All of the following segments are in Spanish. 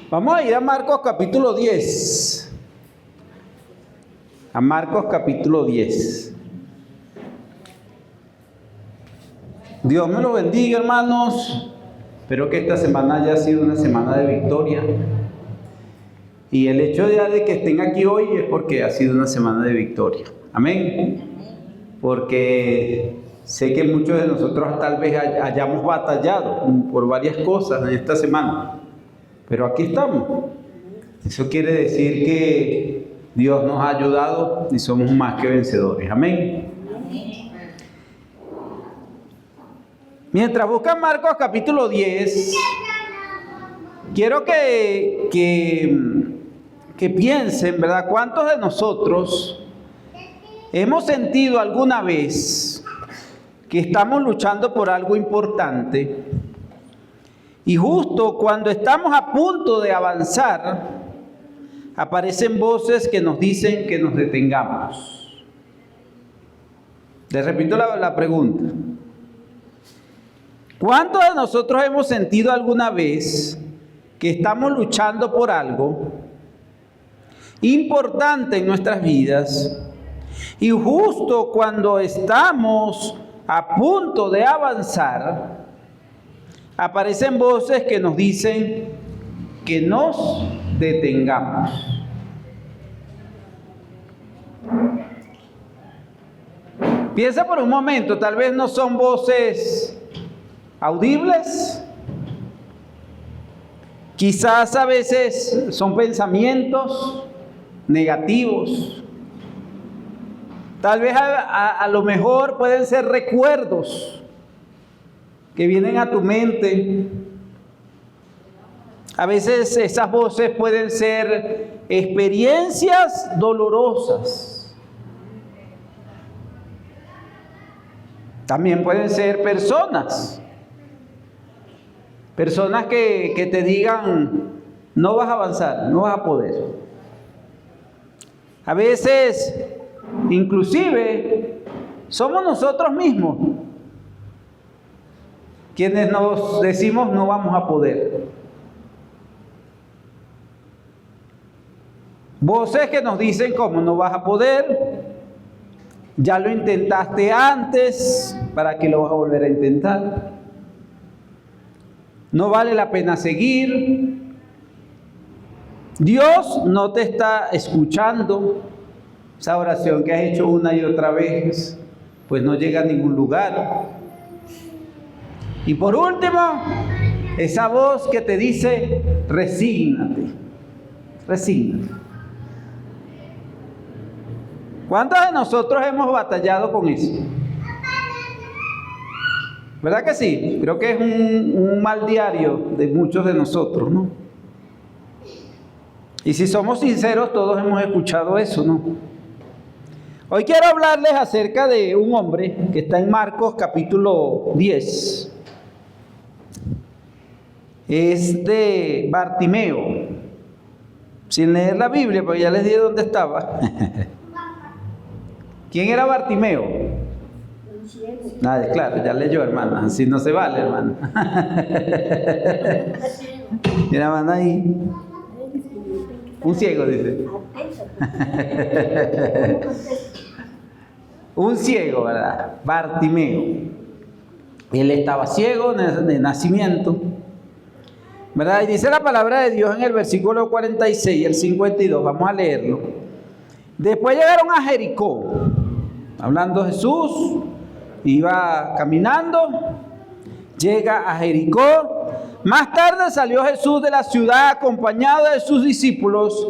Vamos a ir a Marcos capítulo 10. A Marcos capítulo 10. Dios me lo bendiga, hermanos. Espero que esta semana haya sido una semana de victoria. Y el hecho de que estén aquí hoy es porque ha sido una semana de victoria. Amén. Porque sé que muchos de nosotros tal vez hayamos batallado por varias cosas en esta semana. Pero aquí estamos. Eso quiere decir que Dios nos ha ayudado y somos más que vencedores. Amén. Mientras buscan Marcos capítulo 10, quiero que piensen, ¿verdad? ¿Cuántos de nosotros hemos sentido alguna vez que estamos luchando por algo importante? Y justo cuando estamos a punto de avanzar, aparecen voces que nos dicen que nos detengamos. Les repito la pregunta. ¿Cuántos de nosotros hemos sentido alguna vez que estamos luchando por algo importante en nuestras vidas y justo cuando estamos a punto de avanzar, aparecen voces que nos dicen que nos detengamos? Piensa por un momento, tal vez no son voces audibles, quizás a veces son pensamientos negativos, tal vez a lo mejor pueden ser recuerdos que vienen a tu mente. A veces esas voces pueden ser experiencias dolorosas. También pueden ser personas que te digan, no vas a avanzar, no vas a poder. A veces, inclusive, somos nosotros mismos quienes nos decimos no vamos a poder. Voces que nos dicen cómo no vas a poder, ya lo intentaste antes, ¿para qué lo vas a volver a intentar? No vale la pena seguir. Dios no te está escuchando. Esa oración que has hecho una y otra vez, pues no llega a ningún lugar. Y por último, esa voz que te dice, resígnate, resígnate. ¿Cuántos de nosotros hemos batallado con eso? ¿Verdad que sí? Creo que es un mal diario de muchos de nosotros, ¿no? Y si somos sinceros, todos hemos escuchado eso, ¿no? Hoy quiero hablarles acerca de un hombre que está en Marcos capítulo 10. Es de Bartimeo. Sin leer la Biblia, porque ya les dije dónde estaba. ¿Quién era Bartimeo? Nada, claro, ya leyó, hermana. Así no se vale, hermana. Mira, hermana ahí. Un ciego, dice. Un ciego, ¿verdad? Bartimeo. Él estaba ciego de nacimiento, ¿verdad? Y dice la palabra de Dios en el versículo 46 y el 52. Vamos a leerlo. Después llegaron a Jericó. Hablando Jesús, iba caminando, llega a Jericó. Más tarde salió Jesús de la ciudad acompañado de sus discípulos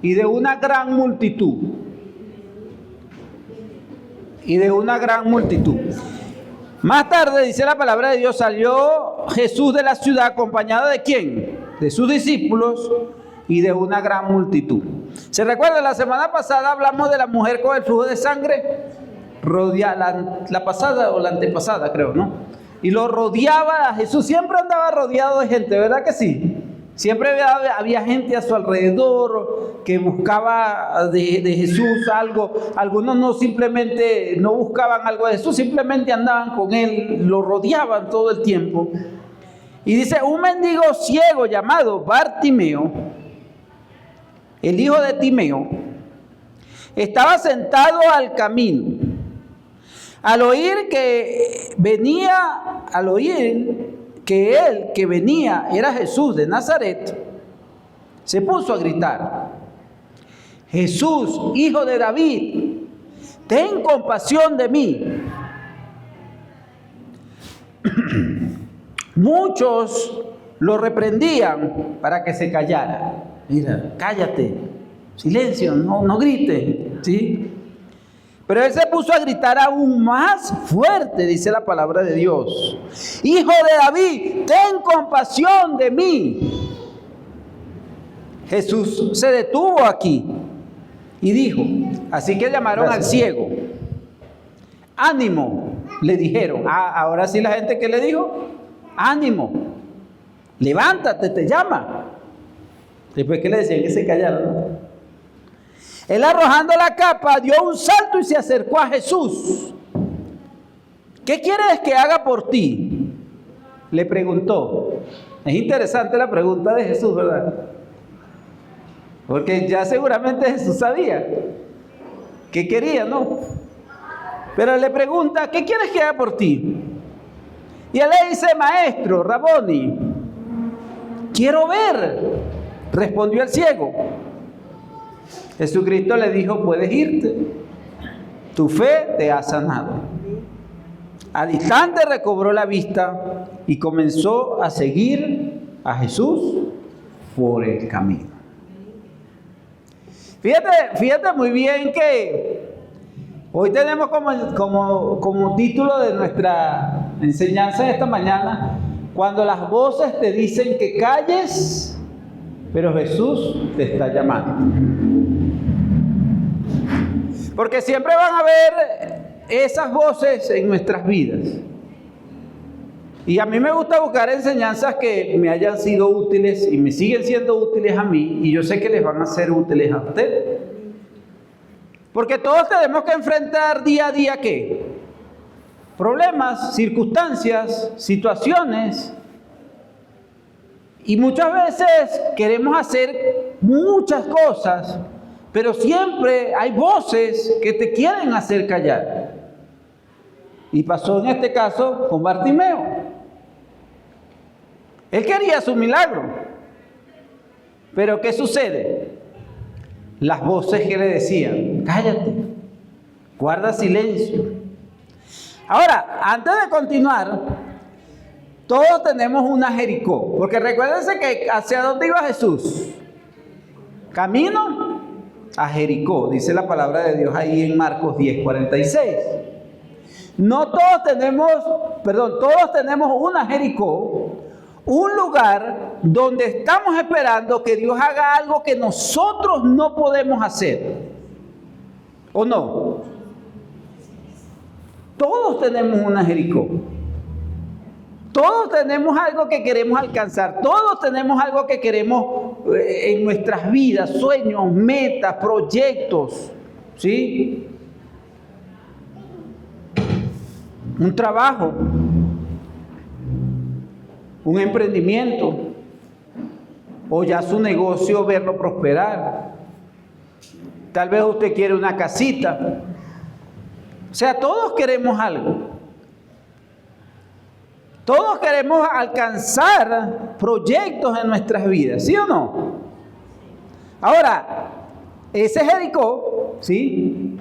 y de una gran multitud. Más tarde, dice la palabra de Dios, salió Jesús de la ciudad acompañado ¿de quién? De sus discípulos y de una gran multitud. ¿Se recuerda? La semana pasada hablamos de la mujer con el flujo de sangre. La pasada o la antepasada, creo, ¿no? Y lo rodeaba a Jesús. Siempre andaba rodeado de gente, ¿verdad que sí? Siempre había gente a su alrededor que buscaba de Jesús algo. Algunos no buscaban algo de Jesús, simplemente andaban con él, lo rodeaban todo el tiempo. Y dice, un mendigo ciego llamado Bartimeo, el hijo de Timeo, estaba sentado al camino. Al oír que él que venía era Jesús de Nazaret, se puso a gritar: Jesús, hijo de David, ten compasión de mí. Muchos lo reprendían para que se callara. Mira, cállate, silencio, no grite, ¿sí? Pero él se puso a gritar aún más fuerte, dice la palabra de Dios: Hijo de David, ten compasión de mí. Jesús se detuvo aquí y dijo, así que llamaron al ciego. Ánimo, le dijeron. Ahora sí la gente, ¿qué le dijo? Ánimo, levántate, te llama. Después que le decían que se callara, ¿no? Él, arrojando la capa, dio un salto y se acercó a Jesús. ¿Qué quieres que haga por ti?, le preguntó. Es interesante la pregunta de Jesús, ¿verdad? Porque ya seguramente Jesús sabía qué quería, ¿no? Pero le pregunta, ¿qué quieres que haga por ti? Y él le dice, maestro, Raboni, quiero ver, respondió el ciego. Jesucristo le dijo, puedes irte, tu fe te ha sanado. Al instante recobró la vista y comenzó a seguir a Jesús por el camino. Fíjate muy bien que hoy tenemos como título de nuestra enseñanza de esta mañana, cuando las voces te dicen que calles, pero Jesús te está llamando. Porque siempre van a haber esas voces en nuestras vidas. Y a mí me gusta buscar enseñanzas que me hayan sido útiles y me siguen siendo útiles a mí, y yo sé que les van a ser útiles a ustedes. Porque todos tenemos que enfrentar día a día, ¿qué? Problemas, circunstancias, situaciones. Y muchas veces queremos hacer muchas cosas, pero siempre hay voces que te quieren hacer callar. Y pasó en este caso con Bartimeo. Él quería su milagro. Pero ¿qué sucede? Las voces que le decían, cállate, guarda silencio. Ahora, antes de continuar, todos tenemos una Jericó. Porque recuérdense que ¿hacia dónde iba Jesús? Camino a Jericó, dice la palabra de Dios ahí en Marcos 10:46. Todos tenemos una Jericó, un lugar donde estamos esperando que Dios haga algo que nosotros no podemos hacer. ¿O no? Todos tenemos una Jericó. Todos tenemos algo que queremos alcanzar. Todos tenemos algo que queremos en nuestras vidas, sueños, metas, proyectos, ¿sí? Un trabajo, un emprendimiento, o ya su negocio verlo prosperar. Tal vez usted quiere una casita. O sea, todos queremos algo. Todos queremos alcanzar proyectos en nuestras vidas, ¿sí o no? Ahora, ese Jericó, ¿sí?,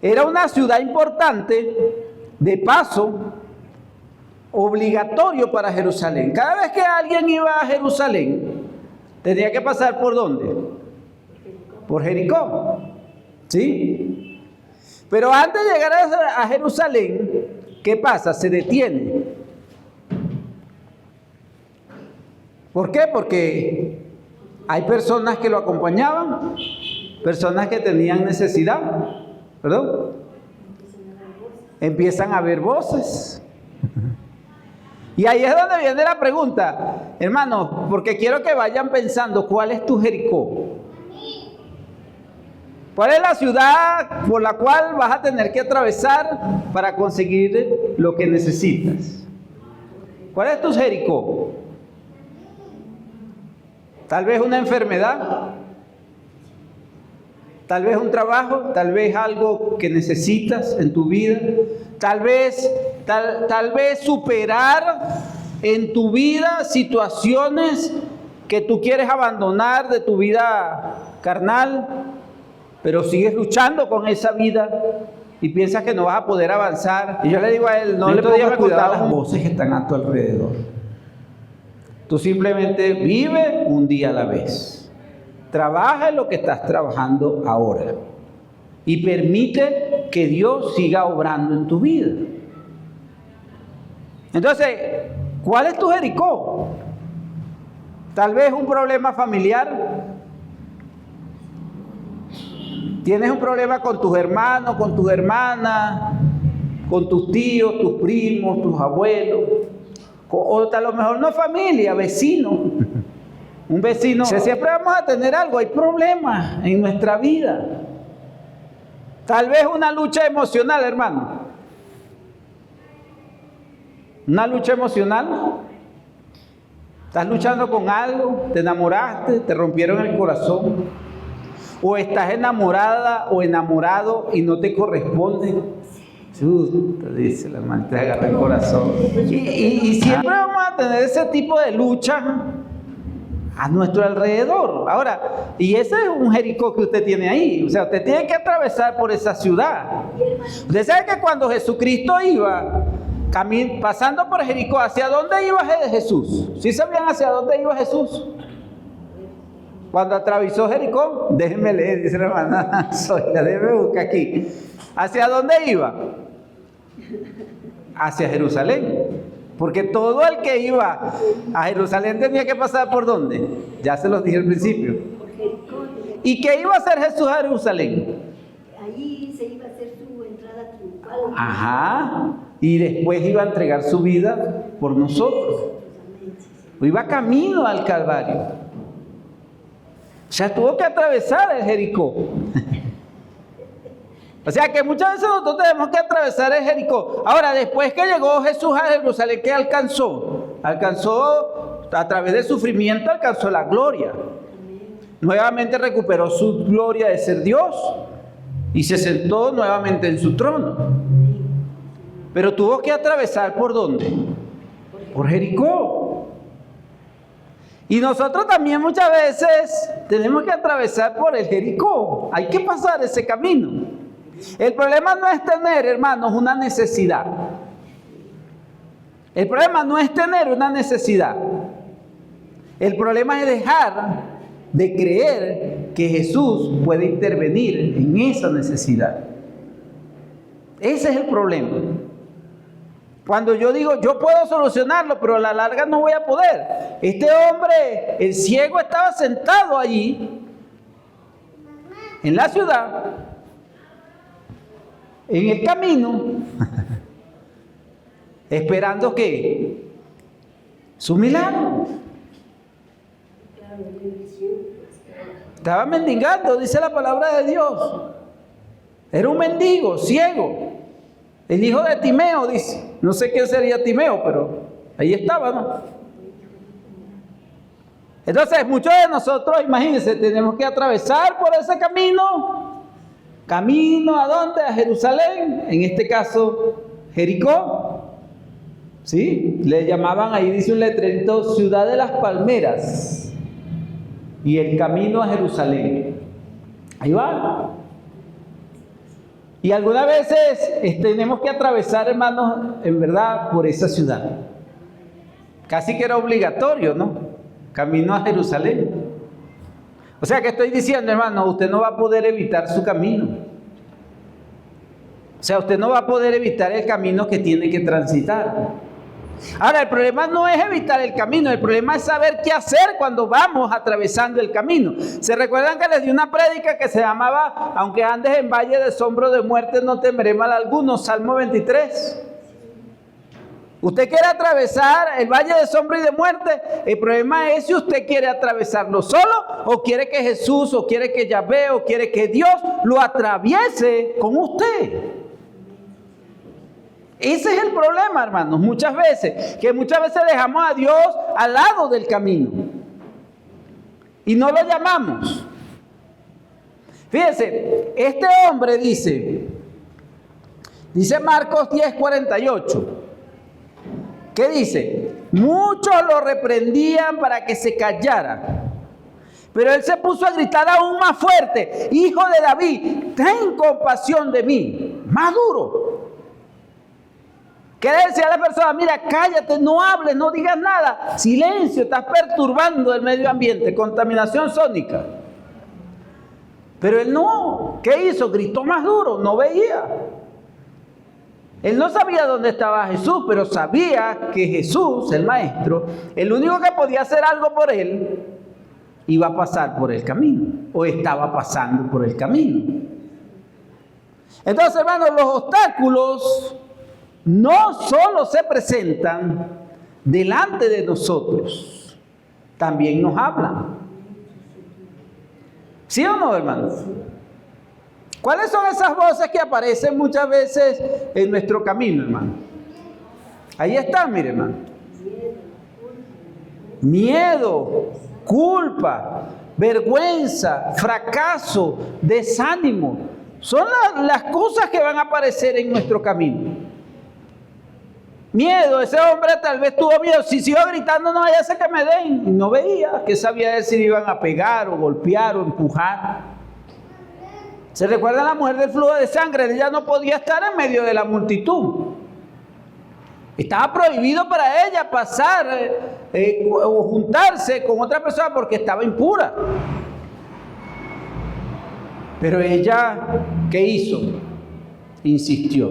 era una ciudad importante, de paso, obligatorio para Jerusalén. Cada vez que alguien iba a Jerusalén, tenía que pasar ¿por dónde? Por Jericó, ¿sí? Pero antes de llegar a Jerusalén, ¿qué pasa? Se detiene. ¿Por qué? Porque hay personas que lo acompañaban, personas que tenían necesidad, ¿perdón? Empiezan a haber voces. Y ahí es donde viene la pregunta. hermanos, porque quiero que vayan pensando, ¿cuál es tu Jericó? ¿Cuál es la ciudad por la cual vas a tener que atravesar para conseguir lo que necesitas? ¿Cuál es tu Jericó? Tal vez una enfermedad, tal vez un trabajo, tal vez algo que necesitas en tu vida, tal vez superar en tu vida situaciones que tú quieres abandonar de tu vida carnal, pero sigues luchando con esa vida y piensas que no vas a poder avanzar. Y yo le digo a él, no le pongas cuidado a las voces que están a tu alrededor. Tú simplemente vive un día a la vez. Trabaja en lo que estás trabajando ahora y permite que Dios siga obrando en tu vida. Entonces, ¿cuál es tu Jericó? Tal vez un problema familiar. Tienes un problema con tus hermanos, con tus hermanas, con tus tíos, tus primos, tus abuelos, o a lo mejor no familia, vecino. Un vecino. Siempre vamos a tener algo, hay problemas en nuestra vida. Tal vez una lucha emocional, hermano. Una lucha emocional. Estás luchando con algo, te enamoraste, te rompieron el corazón. O estás enamorada o enamorado y no te corresponde. Chuta, dice la hermana, te agarra el corazón. Y siempre vamos a tener ese tipo de lucha a nuestro alrededor. Ahora, y ese es un Jericó que usted tiene ahí. O sea, usted tiene que atravesar por esa ciudad. Usted sabe que cuando Jesucristo iba pasando por Jericó, ¿hacia dónde iba Jesús? ¿Sí sabían hacia dónde iba Jesús? Cuando atravesó Jericó, déjenme leer, dice la hermana Zoila, déjenme buscar aquí. ¿Hacia dónde iba? Hacia Jerusalén. Porque todo el que iba a Jerusalén tenía que pasar ¿por dónde? Ya se los dije al principio. ¿Y qué iba a hacer Jesús a Jerusalén? Allí se iba a hacer su entrada triunfal. Ajá. Y después iba a entregar su vida por nosotros. Iba camino al Calvario. O sea, tuvo que atravesar el Jericó. O sea que muchas veces nosotros tenemos que atravesar el Jericó. Ahora, después que llegó Jesús a Jerusalén, ¿qué alcanzó? Alcanzó, a través del sufrimiento, alcanzó la gloria. Nuevamente recuperó su gloria de ser Dios y se sentó nuevamente en su trono. Pero tuvo que atravesar ¿por dónde? Por Jericó. Y nosotros también muchas veces tenemos que atravesar por el Jericó. Hay que pasar ese camino. El problema no es tener, hermanos, una necesidad. El problema no es tener una necesidad. El problema es dejar de creer que Jesús puede intervenir en esa necesidad. Ese es el problema. Cuando yo digo, yo puedo solucionarlo, pero a la larga no voy a poder. Este hombre, el ciego, estaba sentado allí, en la ciudad, en el camino, esperando ¿qué? Su milagro. Estaba mendigando, dice la palabra de Dios. Era un mendigo, ciego. El hijo de Timeo, dice. No sé quién sería Timeo, pero ahí estaba, ¿no? Entonces, muchos de nosotros, imagínense, tenemos que atravesar por ese camino. ¿Camino a dónde? A Jerusalén. En este caso, Jericó. ¿Sí? Le llamaban, ahí dice un letrerito, Ciudad de las Palmeras. Y el camino a Jerusalén. Ahí va. Y algunas veces tenemos que atravesar, hermanos, en verdad, por esa ciudad. Casi que era obligatorio, ¿no? Camino a Jerusalén. O sea, que estoy diciendo, hermano, usted no va a poder evitar su camino. O sea, usted no va a poder evitar el camino que tiene que transitar. Ahora, el problema no es evitar el camino, el problema es saber qué hacer cuando vamos atravesando el camino. ¿Se recuerdan que les di una prédica que se llamaba, aunque andes en valle de sombra de muerte, no temeré mal alguno? Salmo 23. Usted quiere atravesar el valle de sombra y de muerte. El problema es si usted quiere atravesarlo solo o quiere que Jesús o quiere que Yahvé o quiere que Dios lo atraviese con usted. Ese es el problema, hermanos, muchas veces dejamos a Dios al lado del camino y no lo llamamos. Fíjense, este hombre dice Marcos 10:48, ¿qué dice? Muchos lo reprendían para que se callara, pero él se puso a gritar aún más fuerte: Hijo de David, ten compasión de mí. Más duro. ¿Qué le decía a la persona? Mira, cállate, no hables, no digas nada. Silencio, estás perturbando el medio ambiente. Contaminación sónica. Pero él no. ¿Qué hizo? Gritó más duro, no veía. Él no sabía dónde estaba Jesús, pero sabía que Jesús, el maestro, el único que podía hacer algo por él, iba a pasar por el camino, o estaba pasando por el camino. Entonces, hermanos, los obstáculos no solo se presentan delante de nosotros, también nos hablan. ¿Sí o no, hermanos? ¿Cuáles son esas voces que aparecen muchas veces en nuestro camino, hermano? Ahí están, mire, hermano. Miedo, culpa, vergüenza, fracaso, desánimo. Son las cosas que van a aparecer en nuestro camino. Miedo, ese hombre tal vez tuvo miedo. Si sigo gritando, no vaya a ser que me den. Y no veía, que sabía él si le iban a pegar o golpear o empujar. ¿Se recuerda la mujer del flujo de sangre? Ella no podía estar en medio de la multitud. Estaba prohibido para ella pasar o juntarse con otra persona porque estaba impura. Pero ella, ¿qué hizo? Insistió.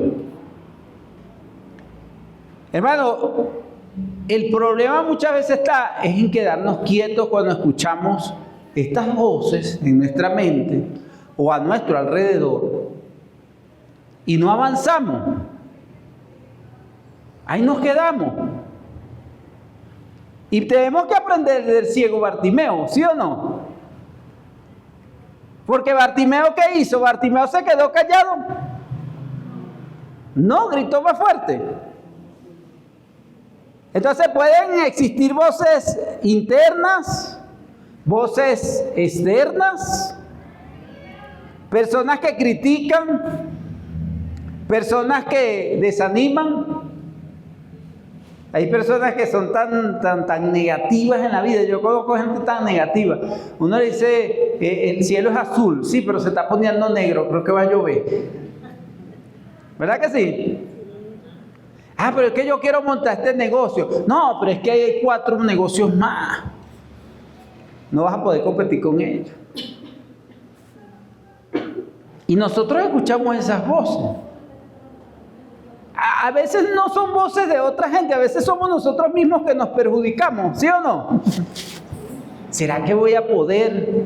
Hermano, el problema muchas veces está en quedarnos quietos cuando escuchamos estas voces en nuestra mente o a nuestro alrededor y no avanzamos. Ahí nos quedamos. Y tenemos que aprender del ciego Bartimeo, ¿sí o no? Porque Bartimeo, ¿qué hizo? Bartimeo se quedó callado. No, gritó más fuerte. Entonces pueden existir voces internas, voces externas, personas que critican, personas que desaniman. Hay personas que son tan negativas en la vida. Yo conozco gente tan negativa. Uno le dice, el cielo es azul. Sí, pero se está poniendo negro. Creo que va a llover. ¿Verdad que sí? Ah, pero es que yo quiero montar este negocio. No, pero es que hay 4 negocios más. No vas a poder competir con ellos. Y nosotros escuchamos esas voces. A veces no son voces de otra gente, a veces somos nosotros mismos que nos perjudicamos, ¿sí o no? ¿Será que voy a poder?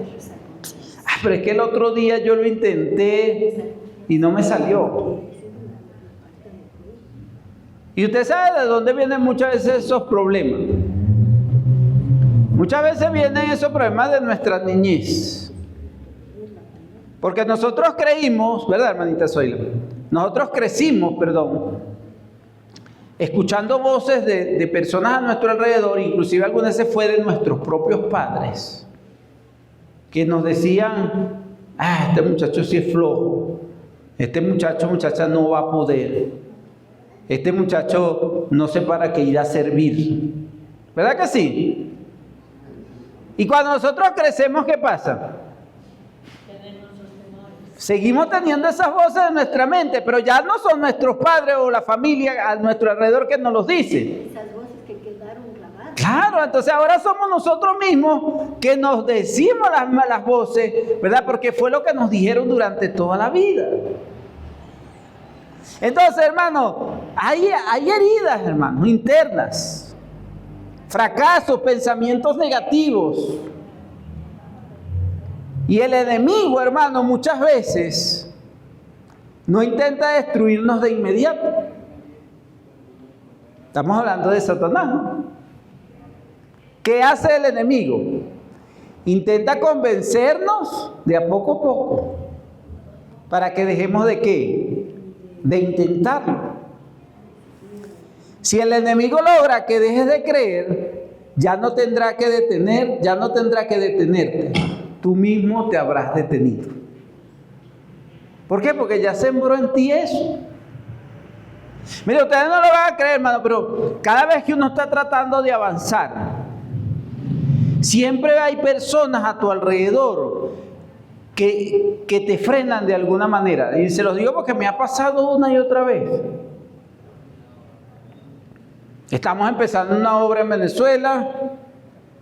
Ah, pero es que el otro día yo lo intenté y no me salió. Y usted sabe de dónde vienen muchas veces esos problemas. Muchas veces vienen esos problemas de nuestra niñez. Porque nosotros creímos, ¿verdad, hermanita Zoila? Nosotros crecimos, escuchando voces de personas a nuestro alrededor, inclusive algunas se fue de nuestros propios padres, que nos decían, ah, este muchacho sí es flojo, este muchacha no va a poder, este muchacho no sé para qué ir a servir. ¿Verdad que sí? Y cuando nosotros crecemos, ¿qué pasa? Seguimos teniendo esas voces en nuestra mente, pero ya no son nuestros padres o la familia a nuestro alrededor que nos los dice. Esas voces que quedaron grabadas. Claro, entonces ahora somos nosotros mismos que nos decimos las malas voces, ¿verdad? Porque fue lo que nos dijeron durante toda la vida. Entonces, hermanos, hay heridas, hermanos, internas, fracasos, pensamientos negativos. Y el enemigo, hermano, muchas veces no intenta destruirnos de inmediato. Estamos hablando de Satanás, ¿no? ¿Qué hace el enemigo? Intenta convencernos de a poco para que dejemos de ¿qué? De intentarlo. Si el enemigo logra que dejes de creer, ya no tendrá que detenerte. Tú mismo te habrás detenido. ¿Por qué? Porque ya sembró en ti eso. Mire, ustedes no lo van a creer, hermano, pero cada vez que uno está tratando de avanzar, siempre hay personas a tu alrededor que te frenan de alguna manera. Y se los digo porque me ha pasado una y otra vez. Estamos empezando una obra en Venezuela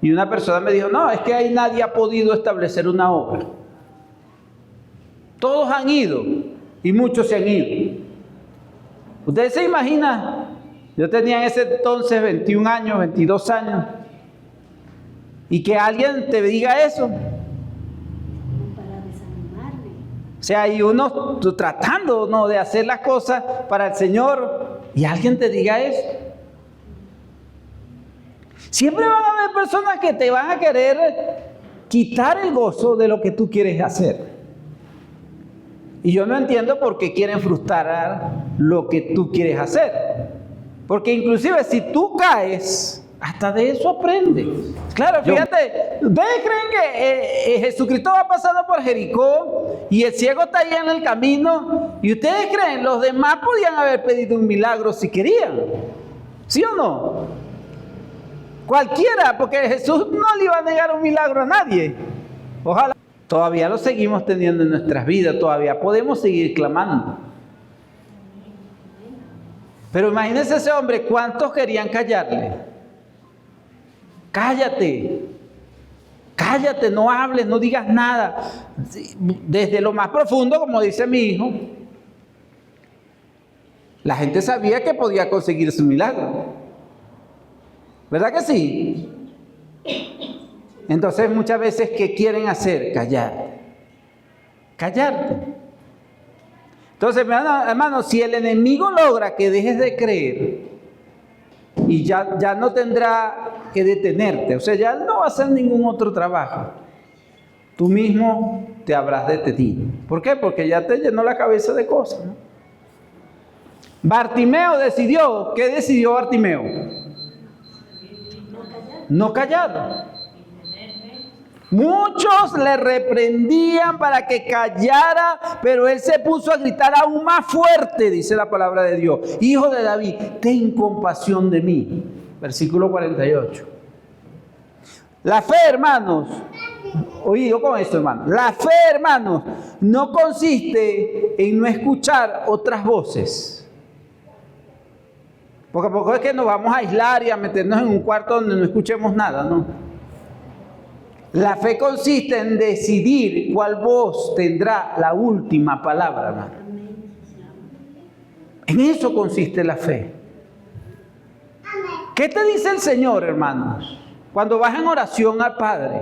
y una persona me dijo, no, es que ahí nadie ha podido establecer una obra. Todos han ido y muchos se han ido. Ustedes se imaginan, yo tenía en ese entonces 21 años, 22 años, y que alguien te diga eso. Para desanimarle. O sea, y uno tratando, ¿no?, de hacer las cosas para el Señor y alguien te diga eso. Siempre van a haber personas que te van a querer quitar el gozo de lo que tú quieres hacer. Y yo no entiendo por qué quieren frustrar lo que tú quieres hacer. Porque inclusive si tú caes, hasta de eso aprendes. Claro, fíjate, ¿ustedes creen que Jesucristo va pasando por Jericó y el ciego está ahí en el camino? ¿Y ustedes creen los demás podían haber pedido un milagro si querían? ¿Sí o no? Cualquiera, porque Jesús no le iba a negar un milagro a nadie. Ojalá. Todavía lo seguimos teniendo en nuestras vidas, todavía podemos seguir clamando. Pero imagínense ese hombre, ¿cuántos querían callarle? Cállate, cállate, no hables, no digas nada. Desde lo más profundo, como dice mi hijo, la gente sabía que podía conseguir su milagro. ¿Verdad que sí? Entonces muchas veces, ¿qué quieren hacer? Callarte. Callarte. Entonces, hermano, si el enemigo logra que dejes de creer, y ya no tendrá que detenerte, o sea, ya no va a hacer ningún otro trabajo, tú mismo te habrás detenido. ¿Por qué? Porque ya te llenó la cabeza de cosas, ¿no? Bartimeo decidió. ¿Qué decidió Bartimeo? No callar. Muchos le reprendían para que callara, pero él se puso a gritar aún más fuerte, dice la palabra de Dios: Hijo de David, ten compasión de mí. Versículo 48. La fe, hermanos, oído con esto, hermanos. La fe, hermanos, no consiste en no escuchar otras voces. Porque a poco es que nos vamos a aislar y a meternos en un cuarto donde no escuchemos nada, ¿no? La fe consiste en decidir cuál voz tendrá la última palabra, hermano. En eso consiste la fe. ¿Qué te dice el Señor, hermanos, cuando vas en oración al Padre?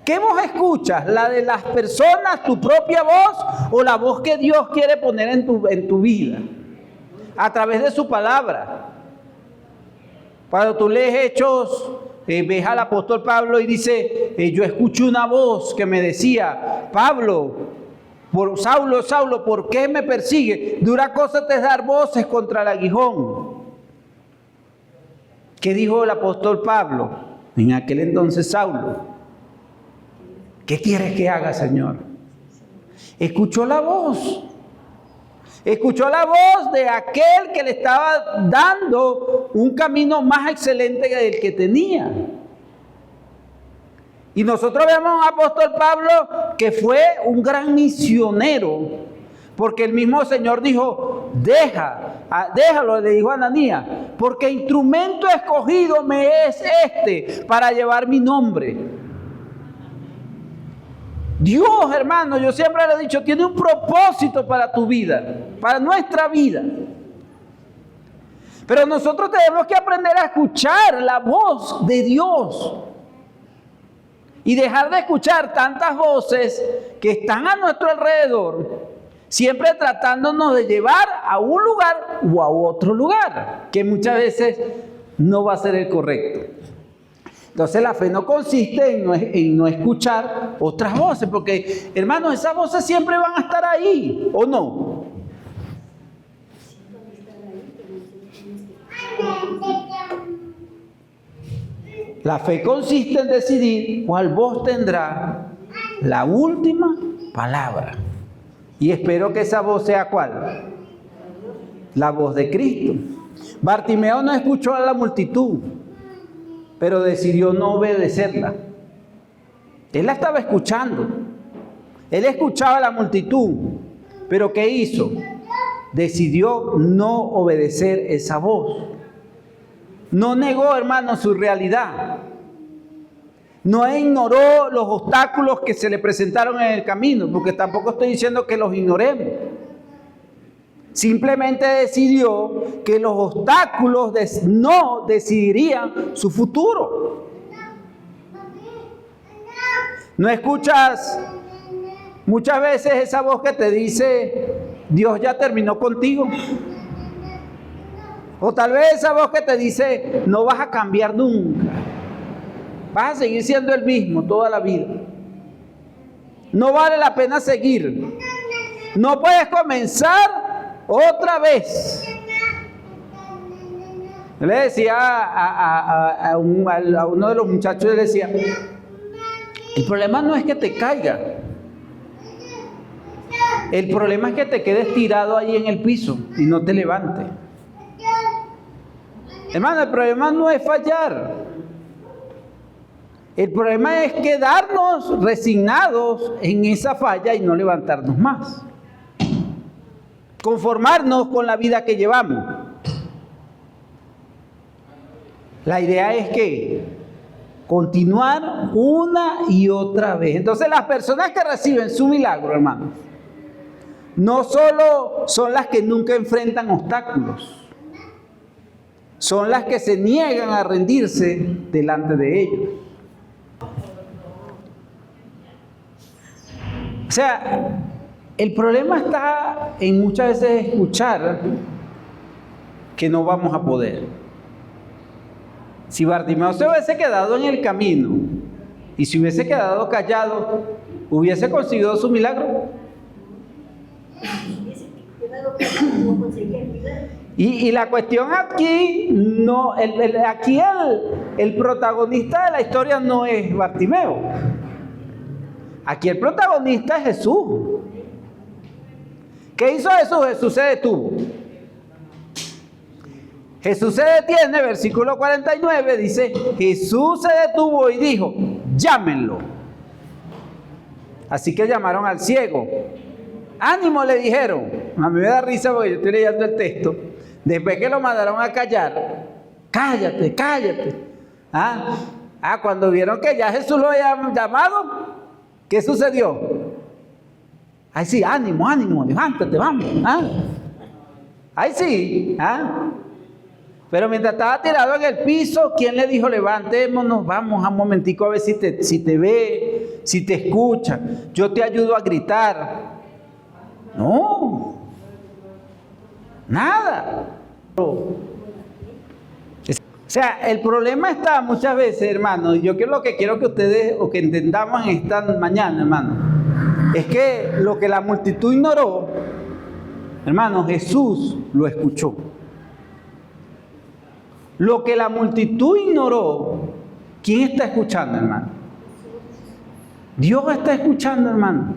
¿Qué voz escuchas? ¿La de las personas, tu propia voz, o la voz que Dios quiere poner en tu vida a través de su palabra? Cuando tú lees Hechos, ves al apóstol Pablo y dice: yo escuché una voz que me decía: Pablo, Saulo, Saulo, ¿por qué me persigue? Dura cosa te es dar voces contra el aguijón. ¿Qué dijo el apóstol Pablo en aquel entonces? Saulo, ¿qué quieres que haga, Señor? Escuchó la voz. Escuchó la voz de aquel que le estaba dando un camino más excelente que el que tenía. Y nosotros vemos a un apóstol Pablo que fue un gran misionero, porque el mismo Señor dijo: déjalo, le dijo a Ananías, porque instrumento escogido me es este para llevar mi nombre. Dios, hermano, yo siempre le he dicho, tiene un propósito para tu vida, para nuestra vida. Pero nosotros tenemos que aprender a escuchar la voz de Dios y dejar de escuchar tantas voces que están a nuestro alrededor, Siempre tratándonos de llevar a un lugar o a otro lugar, que muchas veces no va a ser el correcto. Entonces la fe no consiste en no escuchar otras voces, porque hermanos, esas voces siempre van a estar ahí, ¿o no? La fe consiste en decidir cuál voz tendrá la última palabra. Y espero que esa voz sea ¿cuál? La voz de Cristo. Bartimeo no escuchó a la multitud, pero decidió no obedecerla. Él la estaba escuchando. Él escuchaba a la multitud, pero ¿qué hizo? Decidió no obedecer esa voz. No negó, hermano, su realidad. No ignoró los obstáculos que se le presentaron en el camino, porque tampoco estoy diciendo que los ignoremos. Simplemente decidió que los obstáculos no decidirían su futuro. No escuchas muchas veces esa voz que te dice, Dios ya terminó contigo. O tal vez esa voz que te dice, no vas a cambiar nunca. Vas a seguir siendo el mismo toda la vida. No vale la pena seguir. No puedes comenzar otra vez. Le decía a uno de los muchachos, le decía, el problema no es que te caiga. El problema es que te quedes tirado ahí en el piso y no te levantes. Hermano, el problema no es fallar. El problema es quedarnos resignados en esa falla y no levantarnos más. Conformarnos con la vida que llevamos. La idea es que continuar una y otra vez. Entonces las personas que reciben su milagro, hermanos, no solo son las que nunca enfrentan obstáculos, son las que se niegan a rendirse delante de ellos. O sea, el problema está en muchas veces escuchar que no vamos a poder. Si Bartimeo se hubiese quedado en el camino y se hubiese quedado callado, ¿hubiese conseguido su milagro? Y la cuestión aquí, no, el protagonista de la historia no es Bartimeo. Aquí el protagonista es Jesús. ¿Qué hizo Jesús? Jesús se detuvo. Jesús se detiene, versículo 49, dice, Jesús se detuvo y dijo, llámenlo. Así que llamaron al ciego. Ánimo, le dijeron. A mí me da risa porque yo estoy leyendo el texto. Después que lo mandaron a callar, cállate, cállate. Cuando vieron que ya Jesús lo había llamado, ¿qué sucedió? Ay, sí, ánimo, ánimo, levántate, vamos. Ay, sí. Pero mientras estaba tirado en el piso, ¿quién le dijo, levantémonos, vamos a un momentico a ver si te ve, si te escucha? Yo te ayudo a gritar. No. Nada. O sea, el problema está muchas veces, hermano, y yo lo que quiero que ustedes o que entendamos en esta mañana, hermano, es que lo que la multitud ignoró, hermano, Jesús lo escuchó. Lo que la multitud ignoró, ¿quién está escuchando, hermano? Dios está escuchando, hermano.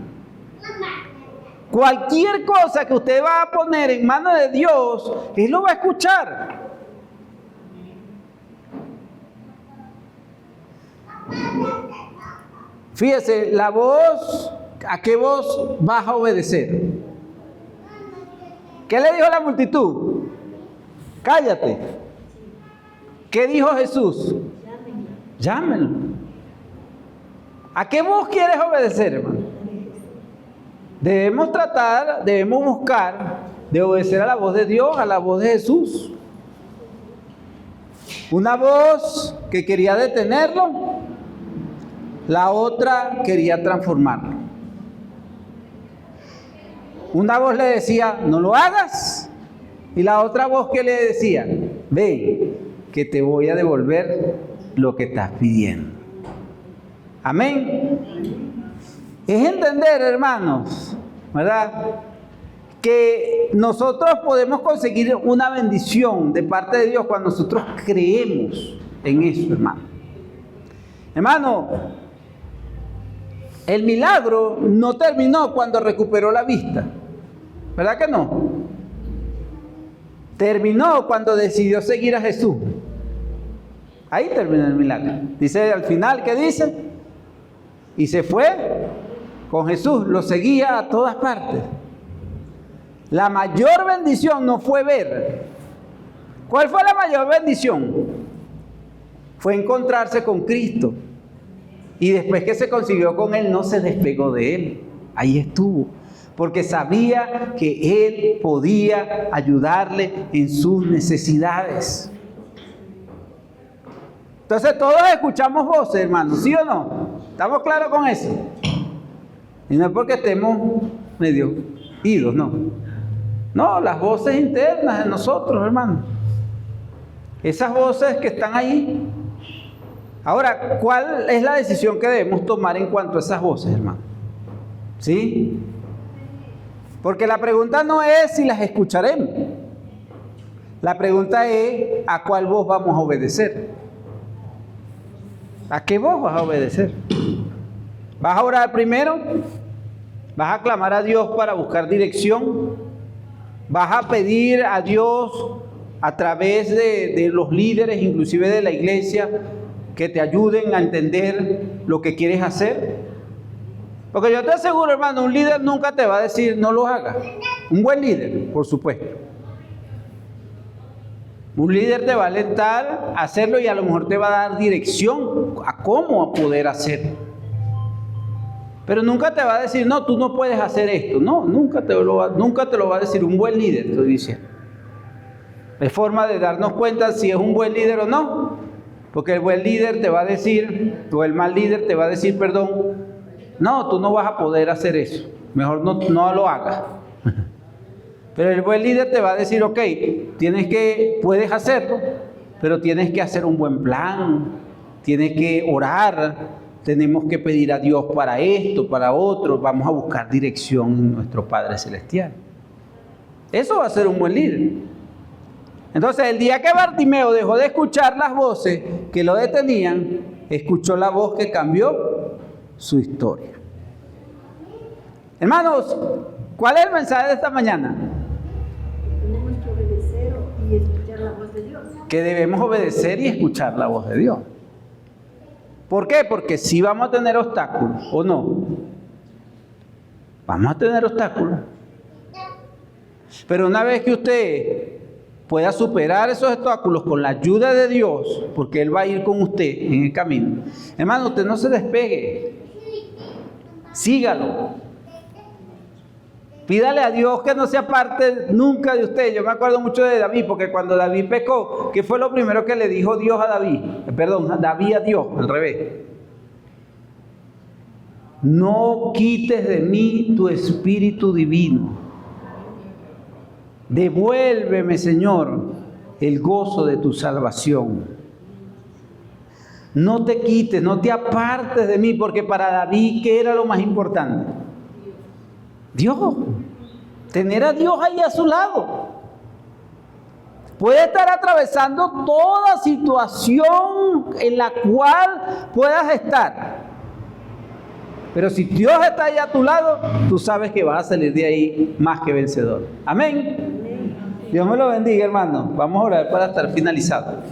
Cualquier cosa que usted va a poner en manos de Dios, Él lo va a escuchar. Fíjese, la voz, ¿a qué voz vas a obedecer? ¿Qué le dijo a la multitud? Cállate. ¿Qué dijo Jesús? Llámenlo. ¿A qué voz quieres obedecer, hermano? Debemos buscar de obedecer a la voz de Dios, a la voz de Jesús. Una voz que quería detenerlo, la otra quería transformarlo. Una voz le decía, no lo hagas. Y la otra voz que le decía, ven, que te voy a devolver lo que estás pidiendo. Amén. Es entender, hermanos, ¿verdad?, que nosotros podemos conseguir una bendición de parte de Dios cuando nosotros creemos en eso, hermano. Hermano, el milagro no terminó cuando recuperó la vista, ¿verdad que no? Terminó cuando decidió seguir a Jesús. Ahí terminó el milagro. Dice al final, ¿qué dice? Y se fue con Jesús, lo seguía a todas partes. La mayor bendición no fue ver. ¿Cuál fue la mayor bendición? Fue encontrarse con Cristo. Y después que se consiguió con Él, no se despegó de Él. Ahí estuvo. Porque sabía que Él podía ayudarle en sus necesidades. Entonces todos escuchamos voces, hermanos, ¿sí o no? ¿Estamos claros con eso? Y no es porque estemos medio idos, no. No, las voces internas de nosotros, hermanos. Esas voces que están ahí. Ahora, ¿cuál es la decisión que debemos tomar en cuanto a esas voces, hermano? ¿Sí? Porque la pregunta no es si las escucharemos. La pregunta es ¿a cuál voz vamos a obedecer? ¿A qué voz vas a obedecer? ¿Vas a orar primero? ¿Vas a clamar a Dios para buscar dirección? ¿Vas a pedir a Dios a través de los líderes, inclusive de la iglesia, que te ayuden a entender lo que quieres hacer? Porque yo te aseguro, hermano, un líder nunca te va a decir no lo hagas. Un buen líder, por supuesto. Un líder te va a alentar a hacerlo y a lo mejor te va a dar dirección a cómo poder hacerlo. Pero nunca te va a decir, no, tú no puedes hacer esto. No, nunca te lo va a decir un buen líder, estoy diciendo. Es forma de darnos cuenta si es un buen líder o no. Porque el buen líder te va a decir, o el mal líder te va a decir, perdón, no, tú no vas a poder hacer eso. Mejor no lo hagas. Pero el buen líder te va a decir, ok, puedes hacerlo, pero tienes que hacer un buen plan, tienes que orar, tenemos que pedir a Dios para esto, para otro, vamos a buscar dirección en nuestro Padre Celestial. Eso va a ser un buen líder. Entonces, el día que Bartimeo dejó de escuchar las voces que lo detenían, escuchó la voz que cambió su historia. Hermanos, ¿cuál es el mensaje de esta mañana? Tenemos que obedecer y escuchar la voz de Dios. Que debemos obedecer y escuchar la voz de Dios. ¿Por qué? Porque sí vamos a tener obstáculos, ¿o no? Vamos a tener obstáculos. Pero una vez que usted pueda superar esos obstáculos con la ayuda de Dios, porque Él va a ir con usted en el camino, hermano, usted no se despegue. Sígalo. Pídale a Dios que no se aparte nunca de usted. Yo me acuerdo mucho de David, porque cuando David pecó, ¿qué fue lo primero que le dijo Dios a David? David a Dios, al revés. No quites de mí tu espíritu divino. Devuélveme, Señor, el gozo de tu salvación. No te quites, no te apartes de mí, porque para David, ¿qué era lo más importante? Dios. Tener a Dios ahí a su lado. Puede estar atravesando toda situación en la cual puedas estar. Pero si Dios está ahí a tu lado, tú sabes que vas a salir de ahí más que vencedor. Amén. Dios me lo bendiga, hermano. Vamos a orar para estar finalizado.